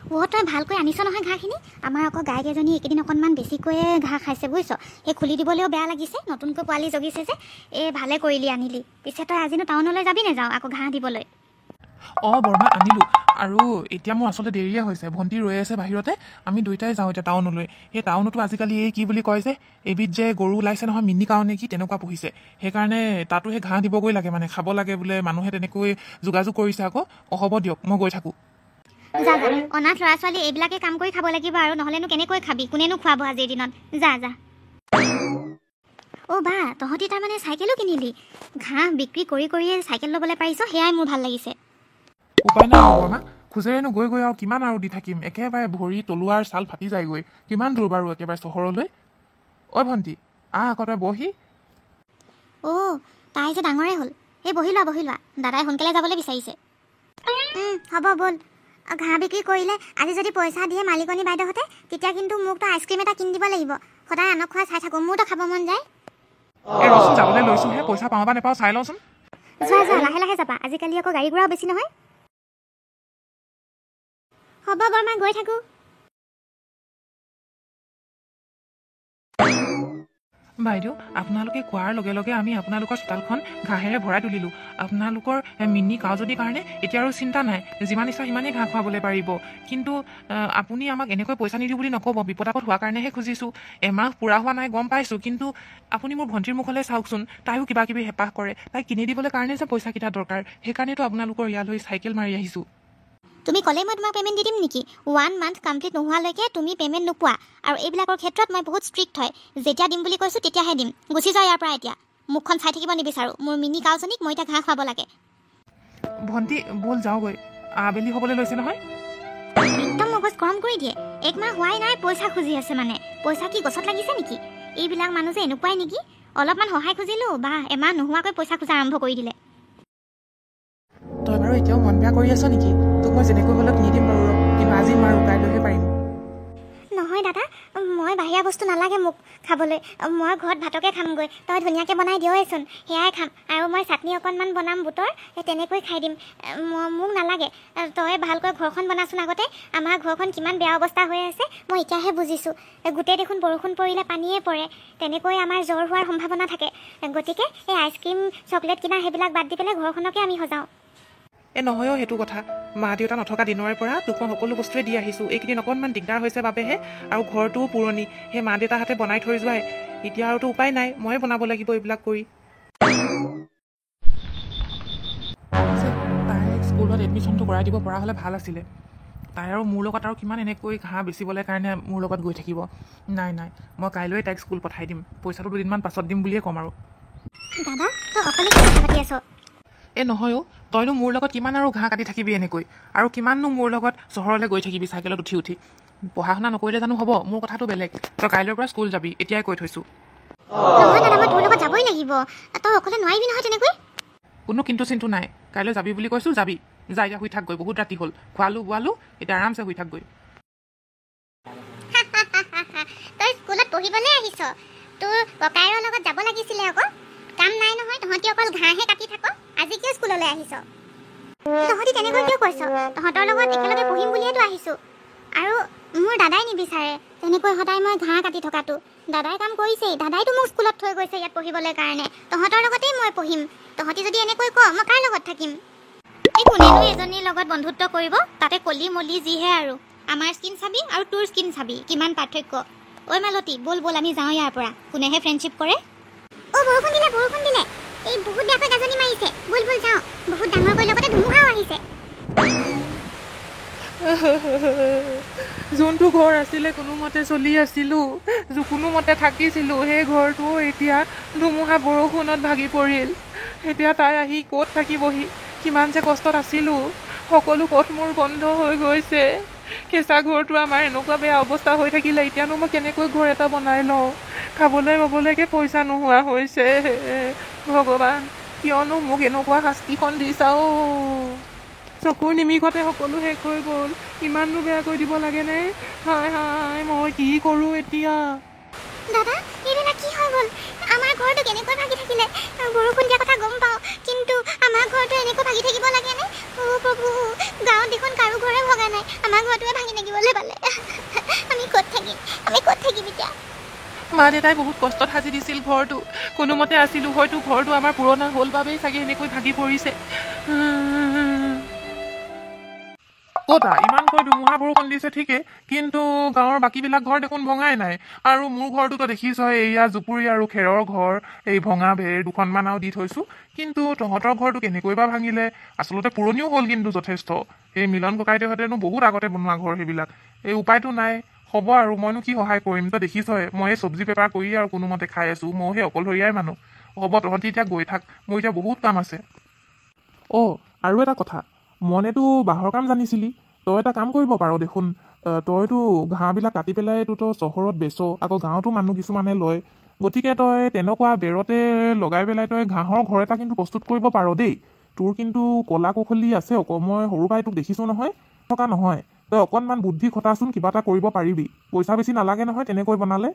তই ভালকৈ আনিছ নহয় ঘাঁহখিনি। আমাৰ আকৌ গাই কেইজনী এইকেইদিন অকণমান বেছিকৈয়ে ঘাঁহ খাইছে বুজিছ। সেই খুলি দিবলৈও বেয়া লাগিছে, নতুনকৈ পোৱালি জগিছে যে। ভালে কৰিলি আনিলি। পিছে তই আজিনো টাউনলৈ যাবি নাযাওঁ আকৌ ঘাঁহ দিবলৈ? বৰমা আনিলোঁ। আৰু এতিয়া মোৰ আচলতে দেৰিয়ে হৈছে, ভণ্টি ৰৈ আছে বাহিৰতে। আমি দুয়োটাই যাওঁ এতিয়া টাউনলৈ। সেই টাউনতো আজিকালি কি বুলি কয় যে, এবিধ যে গৰু ওলাইছে নহয়, মিনি কাউ নে কি তেনেকুৱা পুহিছে। সেইকাৰণে তাতো সেই ঘাঁহ দিবগৈ লাগে, মানে খাব লাগে বোলে, মানুহে তেনেকৈ যোগাযোগ কৰিছে আকৌ। হ'ব দিয়ক, মই গৈ থাকোঁ। যা যা, অনাথ ল'ৰা ছোৱালী এইবিলাকে কাম কৰি খাব লাগিব আৰু, নহ'লেনো কেনেকৈ খাবি? কোনেনো খুৱাব আজিৰ দিনত? যা যা। বা তহঁতি তাৰমানে চাইকেলো কিনিলি? ঘাঁহ বিক্ৰী কৰিয়ে চাইকেল ল'বলৈ পাৰিছ, সেয়াই মোৰ ভাল লাগিছে। উপায় নাই বৰমা, খোজেৰেনো গৈ আৰু কিমান আৰু দি থাকিম। একেবাৰে ভৰি তলুৱাৰ ছাল ফাটি যায়গৈ। কিমান দূৰ বাৰু একেবাৰে চহৰলৈ? ভণ্টি আকৌ তই বহি। তাই যে ডাঙৰে হ'ল। বহি লোৱা। দাদাই সোনকালে যাবলৈ বিচাৰিছে। হ'ব ব'ল। ঘাঁহ বিক্ৰী কৰিলে আজি যদি পইচা দিয়ে মালিকনী বাইদেউহঁতে, তেতিয়া কিন্তু মোক তই আইচক্ৰীম এটা কিনি দিব লাগিব। সদায় আনক খোৱা চাই থাকোঁ, মোৰতো খাব মন যায়। ৰচোন, যাবলৈ লৈছোঁহে, পইচা পাওঁ বা নেপাওঁ চাই লওঁচোন। যোৱা লাহে লাহে যাবা, আজিকালি আকৌ গাড়ী ঘোঁৰাও বেছি নহয়। হ'ব বৰমা, গৈ থাকোঁ। বাইদেউ, আপোনালোকে কোৱাৰ লগে লগে আমি আপোনালোকৰ চোতালখন ঘাঁহেৰে ভৰাই তুলিলোঁ। আপোনালোকৰ মিনি কাউজনীৰ কাৰণে এতিয়া আৰু চিন্তা নাই, যিমান ইচ্ছা সিমানেই ঘাঁহ খুৱাবলৈ পাৰিব। কিন্তু আপুনি আমাক এনেকৈ পইচা নিদিওঁ বুলি নক'ব, বিপদ আপদ হোৱাৰ কাৰণেহে খুজিছোঁ। এমাহ পূৰা হোৱা নাই গম পাইছোঁ, কিন্তু আপুনি মোৰ ভণ্টিৰ মুখলৈ চাওকচোন। তাইও কিবা কিবি হেঁপাহ কৰে, তাইক কিনি দিবলৈ কাৰণে যে পইচাকেইটা দৰকাৰ, সেইকাৰণেতো আপোনালোকৰ ইয়ালৈ চাইকেল মাৰি আহিছোঁ। তুমি ক'লেই মই তোমাক পে'মেণ্ট দি দিম নেকি? 1 মান্থ কমপ্লিট নোহোৱালৈকে তুমি পে'মেণ্ট নোপোৱা। আৰু এইবিলাকৰ ক্ষেত্ৰত মই বহুত ষ্ট্ৰিক্ট হয়। যেতিয়া দিম বুলি কৈছোঁ তেতিয়াহে দিম। গুচি যাওঁ ইয়াৰ পৰা এতিয়া। মুখখন চাই থাকিব নিবিচাৰোঁ। মোৰ মিনি কাউজনীক মই এতিয়া ঘাঁহ খুৱাব লাগে। ভণ্টি ব'ল যাওঁগৈ, আবেলি হ'বলৈ লৈছে নহয়। একদম মগজ গৰম কৰি দিয়ে। 1 মাহ হোৱাই নাই পইচা খুজি আছে মানে। পইচা কি গছত লাগিছে নেকি? এইবিলাক মানুহ যে এনেকুৱাই নেকি? অলপমান সহায় খুজিলোঁ বা এমাহ নোহোৱাকৈ পইচা খোজা আৰম্ভ কৰি দিলে। তই বাৰু এতিয়াও মন বেয়া কৰি আছ নেকি? তোক মই যেনেকৈ হ'লেও কিনি দিম বাৰু, কিন্তু আজি নোৱাৰোঁ, কাইলৈহে পাৰিম। নহয় দাদা, মই বাহিৰা বস্তু নালাগে মোক খাবলৈ। মই ঘৰত ভাতকে খামগৈ। তই ধুনীয়াকৈ বনাই দিয়ইচোন, সেয়াই খাম। আৰু মই চাটনি অকণমান বনাম বুটৰ, তেনেকৈ খাই দিম। মোক নালাগে। তই ভালকৈ ঘৰখন বনাচোন আগতে। আমাৰ ঘৰখন কিমান বেয়া অৱস্থা হৈ আছে মই এতিয়াহে বুজিছোঁ। গোটেই দেখোন বৰষুণ পৰিলে পানীয়ে পৰে। তেনেকৈ আমাৰ জ্বৰ হোৱাৰ সম্ভাৱনা থাকে। গতিকে এই আইচক্ৰীম চকলেট কিনা সেইবিলাক বাদ দি পেলাই ঘৰখনকে আমি সজাওঁ। নহয়ও সেইটো কথা। মা দেউতা নথকা দিনৰে পৰা তোক মই সকলো বস্তুৱে দি আহিছোঁ। এইকেইদিন অকণমান দিগদাৰ হৈছে বাবেহে, আৰু ঘৰটোও পুৰণি, সেই মা দেউতাহঁতে বনাই থৈ যোৱাই। এতিয়া আৰুতো উপায় নাই, ময়ে বনাব লাগিব এইবিলাক কৰি। তাইক স্কুলত এডমিশ্যনটো কৰাই দিব পৰা হ'লে ভাল আছিলে। তাই আৰু মোৰ লগত আৰু কিমান এনেকৈ ঘাঁহ বেচিবলৈ কাৰণে মোৰ লগত গৈ থাকিব। নাই, মই কাইলৈ তাইক স্কুল পঠাই দিম। পইচাটো 2 দিনমান পাছত দিম বুলিয়ে ক'ম আৰু। দাদা, তই অকলে কি কথা পাতি আছ? নহয় তইনো মোৰ লগত কিমান আৰু ঘাঁহ কাটি থাকিবি এনেকৈ, আৰু কিমাননো মোৰ লগত চহৰলৈ গৈ থাকিবি চাইকেলত উঠি। পঢ়া শুনা নকৰিলে জানো হ'ব? মোৰ কথাটো বেলেগ। তই কাইলৈৰ পৰা স্কুল যাবি, এতিয়াই কৈ থৈছোঁ। নহয় দাদা, মই তোৰ লগত যাবই লাগিব। তই অকলে নোৱাৰিবি নহয় তেনেকৈ। কোনো কিন্তু চিন্তু নাই। কাইলৈ যাবি বুলি কৈছোঁ, যাবি। যা, এতিয়া শুই থাকগৈ, বহুত ৰাতি হ'ল। খোৱালোঁ বোৱালোঁ, এতিয়া আৰামছে শুই থাকগৈ। তই স্কুলত পঢ়িবলৈ আহিছ? তোৰ ককাইৰৰ লগত যাব লাগিছিলে আকৌ। কাম নাই নহয়, তহঁতি অকল ঘাঁহে কাটি থাক। আজি কিয় স্কুললৈ আহিছ? তহঁতি তেনেকৈ কিয় কৈছ? তহঁতৰ লগত একেলগে পঢ়িম বুলিয়েতো আহিছোঁ। আৰু মোৰ দাদাই নিবিচাৰে তেনেকৈ সদায় মই ঘাঁহ কাটি থকাটো। দাদাই কাম কৰিছেই, দাদাইতো মোক স্কুলত থৈ গৈছে ইয়াত পঢ়িবলৈ কাৰণে। তহঁতৰ লগতেই মই পঢ়িম। তহঁতি যদি এনেকৈ ক, মই কাৰ লগত থাকিম? কোনেনো এজনীৰ লগত বন্ধুত্ব কৰিব? তাতে কলি মলি যিহে আৰু। আমাৰ স্কিন চাবি আৰু তোৰ স্কিন চাবি, কিমান পাৰ্থক্য। মালতী, ব'ল আমি যাওঁ ইয়াৰ পৰা। কোনেহে ফ্ৰেণ্ডশ্বিপ কৰে? বৰষুণ দিলে। এই বহুত বেয়াকৈ গাজনি মাৰিছে। ব'ল যাওঁ। বহুত ডাঙৰকৈ লগতে ধুমুহাও আহিছে। যোনটো ঘৰ আছিলে কোনোমতে চলি আছিলোঁ, কোনোমতে থাকিছিলোঁ, সেই ঘৰটো এতিয়া ধুমুহা বৰষুণত ভাগি পৰিল। এতিয়া তাই আহি ক'ত থাকিবহি? কিমান যে কষ্টত আছিলোঁ। সকলো পথ মোৰ বন্ধ হৈ গৈছে। কেঁচা ঘৰটো আমাৰ এনেকুৱা বেয়া অৱস্থা হৈ থাকিলে এতিয়ানো মই কেনেকৈ ঘৰ এটা বনাই লওঁ? খাবলৈ ববলৈকে পইচা নোহোৱা হৈছে। ভগৱান, কিয়নো মোক এনেকুৱা শাস্তিখন দিছাও? চকুৰ নিমিষতে সকলো শেষ হৈ গ'ল। ইমাননো বেয়া কৰি দিব লাগেনে? হায়, মই কি কৰোঁ এতিয়া? দাদা, এইদিনা কি হৈ গ'ল? আমাৰ ঘৰটো কেনেকৈ ভাগি থাকিলে? বৰষুণ দিয়া কথা গম পাওঁ, কিন্তু আমাৰ ঘৰটো এনেকৈ ভাগি থাকিব লাগেনে? প্ৰভু, গাঁৱত দেখোন কাৰো ঘৰে ভগা নাই, আমাৰ ঘৰটোৱে ভাগি নেকি? মা দেউতাই বহুত কষ্টত সাজি দিছিল ঘৰটো, কোনোমতে আছিলোঁ, হয়তো ঘৰটো আমাৰ পুৰণা হ'ল বাবেই চাগে এনেকৈ ভাগি পৰিছে। ক'তা ইমানকৈ ধুমুহা বৰষুণ দিছে ঠিকেই, কিন্তু গাঁৱৰ বাকীবিলাক ঘৰ দেখোন ভঙাই নাই। আৰু মোৰ ঘৰটোতো দেখিছই, এয়া জুপুৰি আৰু খেৰৰ ঘৰ, এই ভঙা বেৰ দুখনমান আৰু দি থৈছোঁ। কিন্তু তহঁতৰ ঘৰটো কেনেকৈ বা ভাঙিলে? আচলতে পুৰণিও হ'ল কিন্তু যথেষ্ট। এই মিলন ককাইদেউহঁতেনো বহুত আগতে বনোৱা ঘৰ সেইবিলাক। এই উপায়তো নাই, হ'ব আৰু মইনো কি সহায় কৰিম? তই দেখিছই মই এই চব্জি বেপাৰ কৰি আৰু কোনোমতে খাই আছোঁ, মই সেই অকলশৰীয়াই মানুহ। হ'ব তহঁতি এতিয়া গৈ থাক, মোৰ এতিয়া বহুত কাম আছে। আৰু এটা কথা, মনেতো বাঁহৰ কাম জানিছিলি, তই এটা কাম কৰিব পাৰ দেখোন। তইতো ঘাঁহবিলাক কাটি পেলাই তই চহৰত বেচ, আকৌ গাঁৱতো মানুহ কিছুমানে লয়। গতিকে তই তেনেকুৱা বেৰতে লগাই পেলাই তই ঘাঁহৰ ঘৰ এটা কিন্তু প্ৰস্তুত কৰিব পাৰ দেই। তোৰ কিন্তু কলা কৌশলী আছে মই সৰু পৰাই তোক দেখিছোঁ নহয়, থকা নহয়। তই অকণমান বুদ্ধি খটাচোন, কিবা এটা কৰিব পাৰিবি। পইচা বেছি নালাগে নহয় তেনেকৈ বনালে।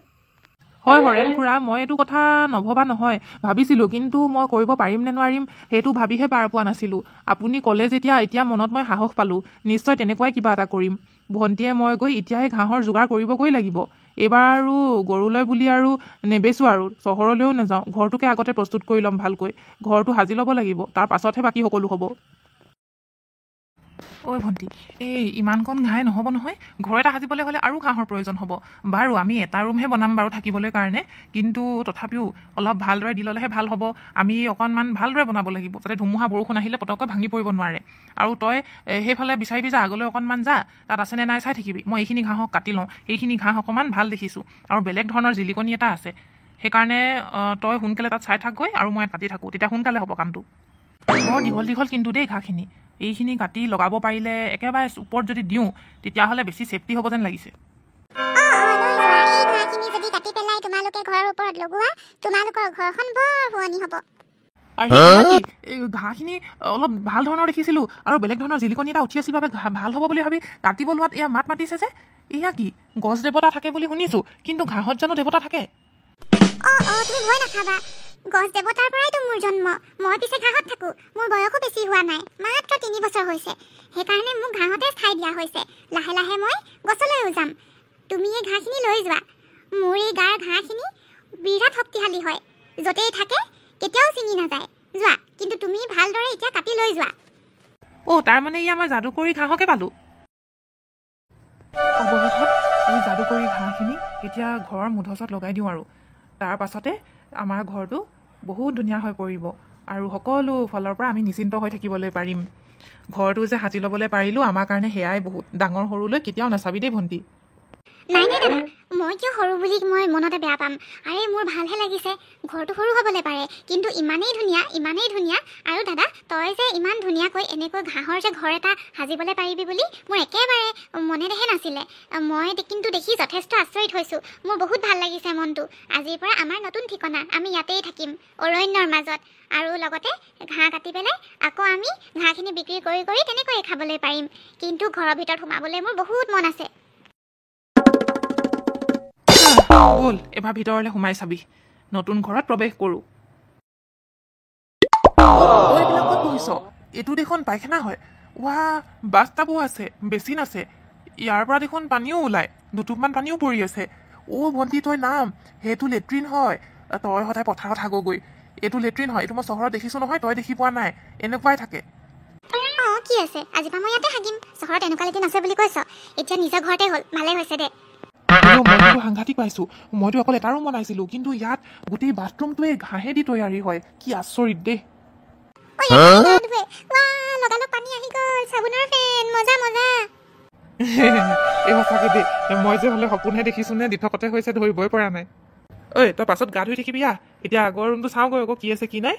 হয় হৰেণ খুৰা, মই এইটো কথা নভবা নহয়, ভাবিছিলোঁ, কিন্তু মই কৰিব পাৰিম নে নোৱাৰিম সেইটো ভাবিহে পাৰ পোৱা নাছিলোঁ। আপুনি ক'লে যেতিয়া এতিয়া মনত মই সাহস পালোঁ, নিশ্চয় তেনেকুৱাই কিবা এটা কৰিম। ভণ্টিয়ে মই গৈ এতিয়াই ঘাঁহৰ যোগাৰ কৰিবগৈ লাগিব। এইবাৰ আৰু গৰুলৈ বুলি আৰু নেবেচোঁ আৰু চহৰলৈও নাযাওঁ, ঘৰটোকে আগতে প্ৰস্তুত কৰি ল'ম ভালকৈ। ঘৰটো সাজি ল'ব লাগিব, তাৰ পাছতহে বাকী সকলো হ'ব। ঐ ভণ্টি, এই ইমানকণ ঘাঁহে নহ'ব নহয়, ঘৰ এটা সাজিবলৈ হ'লে আৰু ঘাঁহৰ প্ৰয়োজন হ'ব। বাৰু আমি এটা ৰুমহে বনাম বাৰু থাকিবলৈ কাৰণে, কিন্তু তথাপিও অলপ ভালদৰে দি ল'লেহে ভাল হ'ব। আমি অকণমান ভালদৰে বনাব লাগিব, যাতে ধুমুহা বৰষুণ আহিলে পটককৈ ভাঙি পৰিব নোৱাৰে। আৰু তই সেইফালে বিচাৰিবি যা, আগলৈ অকণমান যা, তাত আছেনে নাই চাই থাকিবি। মই এইখিনি ঘাঁহক কাটি লওঁ, এইখিনি ঘাঁহ অকণমান ভাল দেখিছোঁ আৰু বেলেগ ধৰণৰ জিলিকনি এটা আছে। সেইকাৰণে তই সোনকালে তাত চাই থাকগৈ আৰু মই কাটি থাকোঁ, তেতিয়া সোনকালে হ'ব কামটো। বৰ দীঘল দীঘল কিন্তু দেই ঘাঁহখিনি, এইখিনি কাটি লগাব পাৰিলে একেবাৰে ওপৰত যদি দিওঁ তেতিয়াহ'লে বেছি ছেফটি হ'ব যেন লাগিছে। আৰু এই ঘাঁহখিনি অলপ ভাল ধৰণৰ দেখিছিলোঁ আৰু বেলেগ ধৰণৰ জিলিকনি এটা উঠি আছিল বাবে ভাল হ'ব বুলি ভাবি কাটিব লোৱাত এয়া মাত মাতিছে যে, এয়া কি গছ দেৱতা থাকে বুলি শুনিছোঁ, কিন্তু ঘাঁহত জানো দেৱতা থাকে? তুমি ভয় নাখাবা, গছ দেৱতাৰ পৰাইতো মোৰ জন্ম। মই পিছে ঘাঁহত থাকোঁ, মোৰ বয়সো বেছি হোৱা নাই, মাত্ৰ 3 বছৰ হৈছে। সেইকাৰণে মোক ঘাঁহতে ঠাই দিয়া হৈছে। লাহে লাহে মই গছলৈও যাম। তুমি এই ঘাঁহখিনি লৈ যোৱা। মোৰ এই গাৰ ঘাঁহখিনি বিৰাট শক্তিশালী হয়, য'তেই থাকে কেতিয়াও ছিঙি নাযায়। যোৱা, কিন্তু তুমি ভালদৰে এতিয়া কাটি লৈ যোৱা। তাৰমানে ই আমাৰ যাদুকৰী ঘাঁহকে পালোঁ। অৱশেষত এই যাদুকৰী ঘাঁহখিনি এতিয়া ঘৰৰ মুধচত লগাই দিওঁ আৰু তাৰ পাছতে আমাৰ ঘৰটো বহুত ধুনীয়া হৈ পৰিব আৰু সকলো ফালৰ পৰা আমি নিশ্চিন্ত হৈ থাকিবলৈ পাৰিম। ঘৰটো যে সাজি ল'বলৈ পাৰিলোঁ, আমাৰ কাৰণে সেয়াই বহুত। ডাঙৰ সৰুলৈ কেতিয়াও নাচাবি দেই ভণ্টি। নাই নাই দাদা, মই কিয় সৰু বুলি মই মনতে বেয়া পাম। আৰে মোৰ ভালহে লাগিছে, ঘৰটো সৰু হ'বলৈ পাৰে, কিন্তু ইমানেই ধুনীয়া। আৰু দাদা, তই যে ইমান ধুনীয়াকৈ এনেকৈ ঘাঁহৰ যে ঘৰ এটা সাজিবলৈ পাৰিবি বুলি মোৰ একেবাৰে মনেদেহে নাছিলে। মই কিন্তু দেখি যথেষ্ট আচৰিত হৈছোঁ। মোৰ বহুত ভাল লাগিছে মনটো। আজিৰ পৰা আমাৰ নতুন ঠিকনা, আমি ইয়াতেই থাকিম, অৰণ্যৰ মাজত। আৰু লগতে ঘাঁহ কাটি পেলাই আকৌ আমি ঘাঁহখিনি বিক্ৰী কৰি তেনেকৈয়ে খাবলৈ পাৰিম। কিন্তু ঘৰৰ ভিতৰত সোমাবলৈ মোৰ বহুত মন আছে। ব'ল এবাৰ ভিতৰলৈ সোমাই চাবি, নতুন ঘৰত প্ৰৱেশ কৰোঁ। এইবিলাক ক'ত বহিছ? এইটো দেখোন পায়খানা হয়। বাথটাবো আছে, বেচিন আছে, ইয়াৰ পৰা দেখোন পানীও ওলায়, দুটুপমান পানীও পৰি আছে। ভণ্টি তই নাম, সেইটো লেট্ৰিন হয়। তই সদায় পথাৰত হাগগৈ, এইটো লেট্ৰিন হয়। এইটো মই চহৰত দেখিছোঁ নহয়, তই দেখি পোৱা নাই, এনেকুৱাই থাকে। কি আছে, আজিৰ পৰা মই ইয়াতে হাগিম। চহৰত এনেকুৱা লেট্ৰিন আছে বুলি কৈছ, এতিয়া নিজৰ ঘৰতে হ'ল, ভালে হৈছে দে। মইতো সাংঘাতিক পাইছোঁ। মইতো অকল এটা ৰুম বনাইছিলোঁ, কিন্তু ইয়াত গোটেই বাথৰুমটোৱে ঘাঁহেদি তৈয়াৰী হয়। কি আচৰিত দেই। লগালগ পানী আহি গ'ল, চাবোনৰ ফেন, মজা। এই সঁচাকে দেই, মই যে হ'লে সপোনহে দেখিছোঁ নে দিঠকতে হৈছে ধৰিবই পৰা নাই। তই পাছত গা ধুই থাকিবি এতিয়া আগৰ ৰুমটো চাওঁগৈ আকৌ কি আছে কি নাই।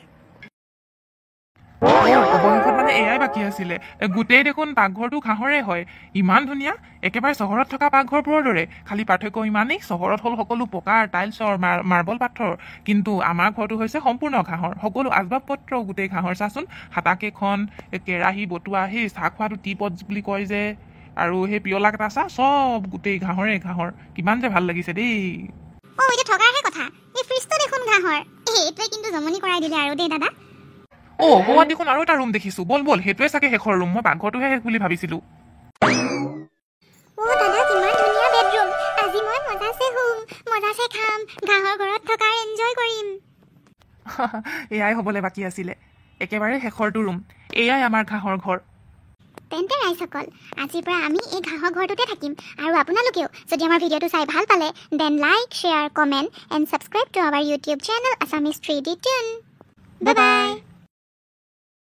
অৱশেষত মানে এয়াই বাকী আছিলে। গোটেই দেখোন পাকঘৰটো ঘাঁহৰে হয়, ইমান ধুনীয়া, একেবাৰে চহৰত থকা পাকঘৰবোৰৰ দৰে। খালি পাৰ্থক্য ইমানেই, চহৰত হ'ল সকলো পকাৰ, টাইলছৰ, মাৰ্বল পাথৰ, কিন্তু আমাৰ ঘৰটো হৈছে সম্পূৰ্ণ ঘাঁহৰ। সকলো আচবাব পত্ৰ গোটেই ঘাঁহৰ। চাচোন, হাতাকেইখন, কেৰাহী বটোৱা, সেই চাহ খোৱাটো টিপট বুলি কয় যে, আৰু সেই পিয়লা কেইটা চা, চব গোটেই ঘাঁহৰ। কিমান যে ভাল লাগিছে দেই। এতিয়া থকাৰহে কথা, এই ফ্ৰিজটো দেখোন ঘাঁহৰ। এইটোৱে কিন্তু জমনি কৰাই দিলে আৰু দেই দাদা। হোৱাত দেখোন আৰু এটা ৰুম দেখিছোঁ। ব'ল সেইটোৱে চাগে শেষৰ ৰুম, মই পাকঘৰটোহে শেষ বুলি ভাবিছিলোঁ। দাদা, কিমান ধুনীয়া বেডৰুম। আজি মই মজাছে শুম, মজাছে খাম, ঘাঁহৰ এয়াই হ'বলৈ বাকী আছিলে একেবাৰে শেষৰটো ৰুম এয়াই আমাৰ ঘাঁহৰ ঘৰ তেন্তে ৰাইজসকল আজিৰ পৰা আমি এই ঘাঁহৰ ঘৰটোতে থাকিম আৰু আপোনালোকেও যদি আমাৰ ভিডিঅ'টো চাই ভাল পালে দেন like share comment and subscribe to our YouTube channel Assamese 3D Tune। Bye by.